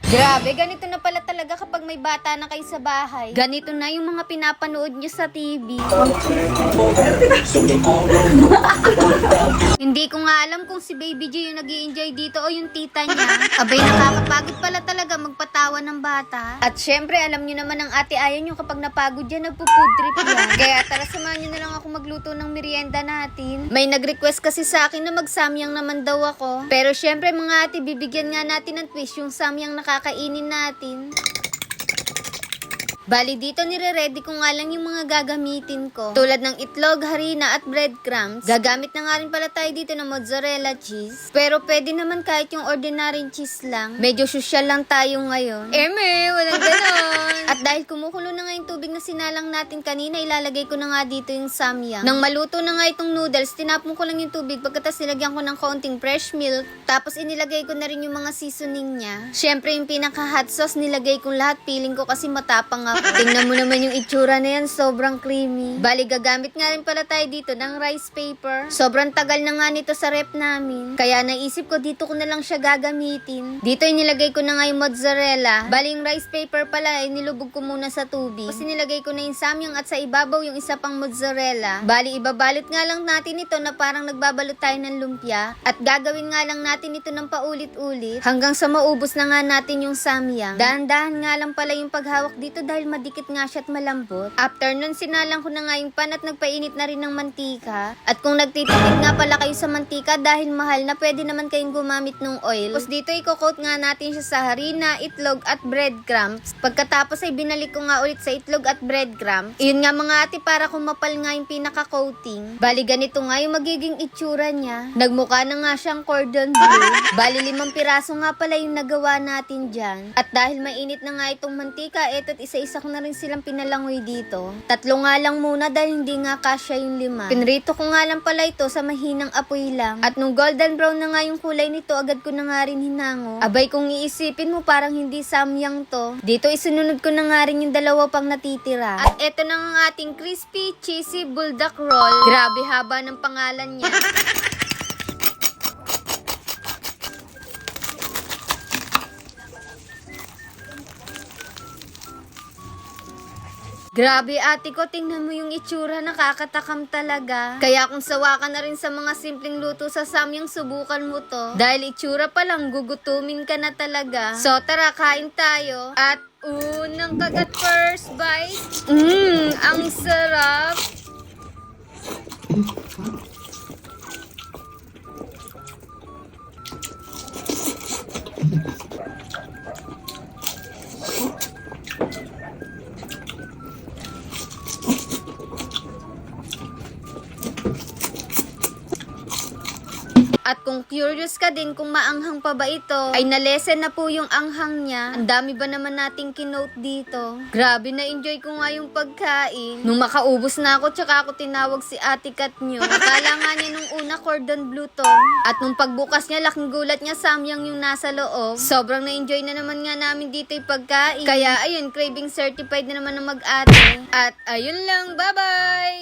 Grabe, ganito na pala talaga kapag may bata na kayo sa bahay. Ganito na yung mga pinapanood nyo sa TV. Hindi ko nga alam kung si Baby J yung nag-i-enjoy dito o yung tita niya. Abay, nakakapagod pala talaga magpatawa ng bata. At syempre, alam nyo naman ang ate Ayan yung kapag napagod yan, nagpo-food trip yan. Kaya tara, samahan nyo na lang ako magluto ng merienda natin. May nag-request kasi sa akin na magsamyang naman daw ako. Pero syempre mga ate, bibigyan nga natin ng twist yung samyang nakakainin natin. Bali dito nire-ready ko nga lang yung mga gagamitin ko. Tulad ng itlog, harina at breadcrumbs. Gagamit na nga rin pala tayo dito ng mozzarella cheese. Pero pwede naman kahit yung ordinary cheese lang. Medyo social lang tayo ngayon. Walang ganon. At dahil kumukulo na nga yung tubig na sinalang natin kanina, ilalagay ko na nga dito yung samyang. Nang maluto na nga itong noodles, tinapon ko lang yung tubig pagkatas nilagyan ko ng kaunting fresh milk. Tapos inilagay ko na rin yung mga seasoning niya. Syempre yung pinaka hot sauce nilagay ko lahat. Feeling ko kasi matapang ako. Tingnan mo naman yung itsura na yan, sobrang creamy. Bali, gagamit nga rin pala tayo dito ng rice paper. Sobrang tagal na nga nito sa rep namin. Kaya naisip ko dito ko na lang siya gagamitin. Dito nilagay ko na nga yung mozzarella. Bali, yung rice paper pala ay nilubog ko muna sa tubig. Tapos nilagay ko na yung samyang at sa ibabaw yung isa pang mozzarella. Bali, ibabalot nga lang natin ito na parang nagbabalot tayo ng lumpia. At gagawin nga lang natin ito ng paulit-ulit hanggang sa maubos na nga natin yung samyang. Dahan-dahan nga lang pala yung paghawak dito dahil madikit nga siya at malambot. After nun, sinalang ko na nga yung pan at nagpainit na rin ng mantika. At kung nagtitipid nga pala kayo sa mantika dahil mahal na, pwede naman kayong gumamit ng oil. Tapos dito i-coat nga natin siya sa harina, itlog at breadcrumbs. Pagkatapos ay binalik ko nga ulit sa itlog at breadcrumbs. Iyon nga mga ate, para kumapal nga yung pinaka-coating. Bali ganito nga yung magiging itsura niya. Nagmukha na nga siyang cordon bleu. Bali 5 piraso nga pala yung nagawa natin dyan. At dahil mainit na nga itong mantika, eto't isa-isa ko na rin silang pinalangoy dito. 3 nga lang muna dahil hindi nga kasya yung 5. Pinrito ko nga lang pala ito sa mahinang apoy lang. At nung golden brown na nga yung kulay nito, agad ko na nga rin hinango. Abay kung iisipin mo parang hindi samyang to. Dito isununod ko na nga rin yung 2 pang natitira. At eto na ang ating crispy cheesy bulldog roll. Grabe haba ng pangalan niya. Grabe ate ko, tingnan mo yung itsura, nakakatakam talaga. Kaya kung sawa ka na rin sa mga simpleng luto sa samyang, subukan mo to. Dahil itsura pa lang, gugutumin ka na talaga. So tara, kain tayo. At unang kagat first bite. Ang sarap. At kung curious ka din kung maanghang pa ba ito, ay nalesen na po yung anghang niya. Ang dami ba naman nating kinote dito? Grabe, na-enjoy ko nga yung pagkain. Nung makaubos na ako, tsaka ako tinawag si Ate Kat nyo. Akala nga niya nung una cordon bleu to. At nung pagbukas niya, laking gulat niya, samyang yung nasa loob. Sobrang na-enjoy na naman nga namin dito yung pagkain. Kaya ayun, craving certified na naman ng mag-ate. At ayun lang, bye-bye!